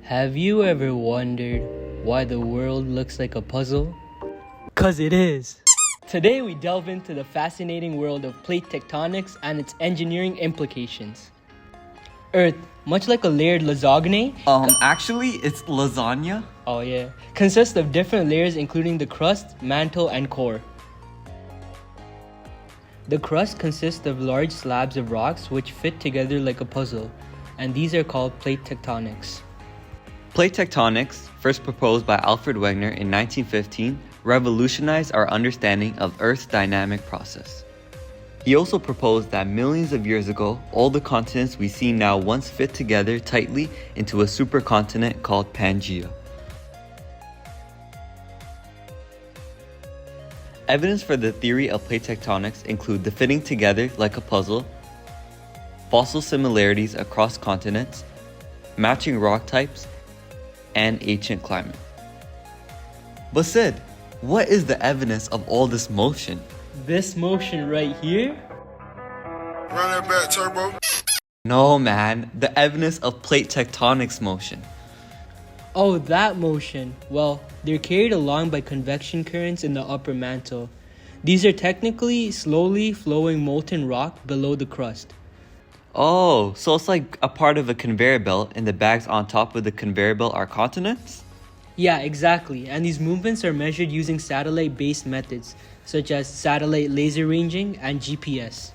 Have you ever wondered why the world looks like a puzzle? 'Cause it is! Today we delve into the fascinating world of plate tectonics and its engineering implications. Earth, much like a layered lasagne, Actually, it's lasagna. consists of different layers including the crust, mantle, and core. The crust consists of large slabs of rocks which fit together like a puzzle, and these are called plate tectonics. Plate tectonics, first proposed by Alfred Wegener in 1915, revolutionized our understanding of Earth's dynamic process. He also proposed that millions of years ago, all the continents we see now once fit together tightly into a supercontinent called Pangaea. Evidence for the theory of plate tectonics include the fitting together like a puzzle, fossil similarities across continents, matching rock types, and ancient climate. But Sid, what is the evidence of all this motion? This motion right here? Run that back, turbo. No man, the evidence of plate tectonics motion. Oh, that motion. Well, they're carried along by convection currents in the upper mantle. These are technically slowly flowing molten rock below the crust. Oh, so it's like a part of a conveyor belt and the bags on top of the conveyor belt are continents? Yeah, exactly. And these movements are measured using satellite-based methods, such as satellite laser ranging and GPS.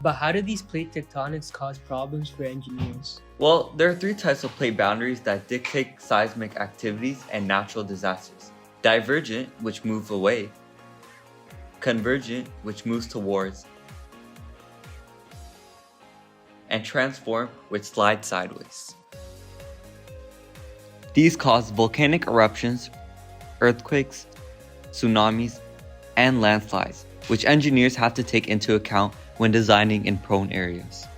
But how do these plate tectonics cause problems for engineers? Well, there are three types of plate boundaries that dictate seismic activities and natural disasters. Divergent, which move away. Convergent, which moves towards. And transform, which slides sideways. These cause volcanic eruptions, earthquakes, tsunamis, and landslides, which engineers have to take into account when designing in prone areas.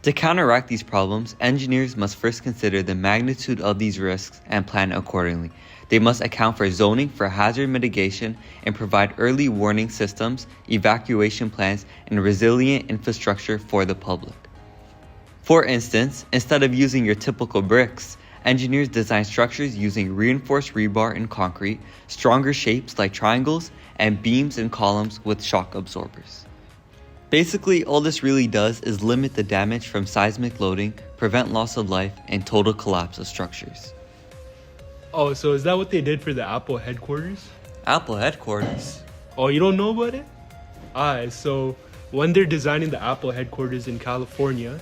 To counteract these problems, engineers must first consider the magnitude of these risks and plan accordingly. They must account for zoning for hazard mitigation and provide early warning systems, evacuation plans, and resilient infrastructure for the public. For instance, instead of using your typical bricks, engineers design structures using reinforced rebar and concrete, stronger shapes like triangles, and beams and columns with shock absorbers. Basically, all this really does is limit the damage from seismic loading, prevent loss of life, and total collapse of structures. Oh, so is that what they did for the Apple headquarters? Apple headquarters? Oh, you don't know about it? So when they're designing the Apple headquarters in California,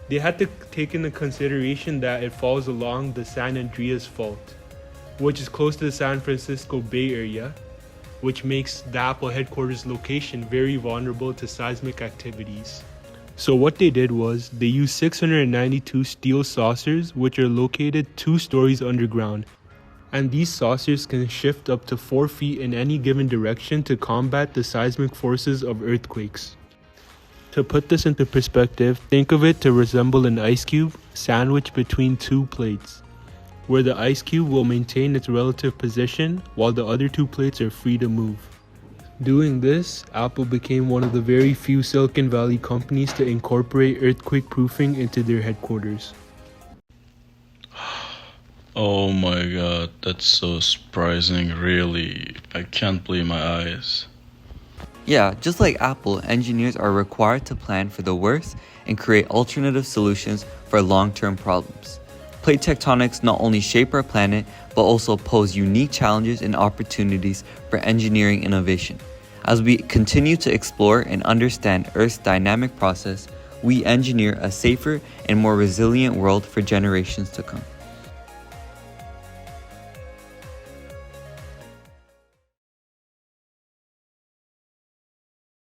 they had to take into consideration that it falls along the San Andreas Fault, which is close to the San Francisco Bay Area, which makes the Apple headquarters location very vulnerable to seismic activities. So what they did was they used 692 steel saucers which are located 2 stories underground, and these saucers can shift up to 4 feet in any given direction to combat the seismic forces of earthquakes. To put this into perspective, think of it to resemble an ice cube sandwiched between 2 plates, where the ice cube will maintain its relative position while the other 2 plates are free to move. Doing this, Apple became one of the very few Silicon Valley companies to incorporate earthquake proofing into their headquarters. Oh my god, that's so surprising, really. I can't believe my eyes. Yeah, just like Apple, engineers are required to plan for the worst and create alternative solutions for long-term problems. Plate tectonics not only shape our planet, but also pose unique challenges and opportunities for engineering innovation. As we continue to explore and understand Earth's dynamic process, we engineer a safer and more resilient world for generations to come.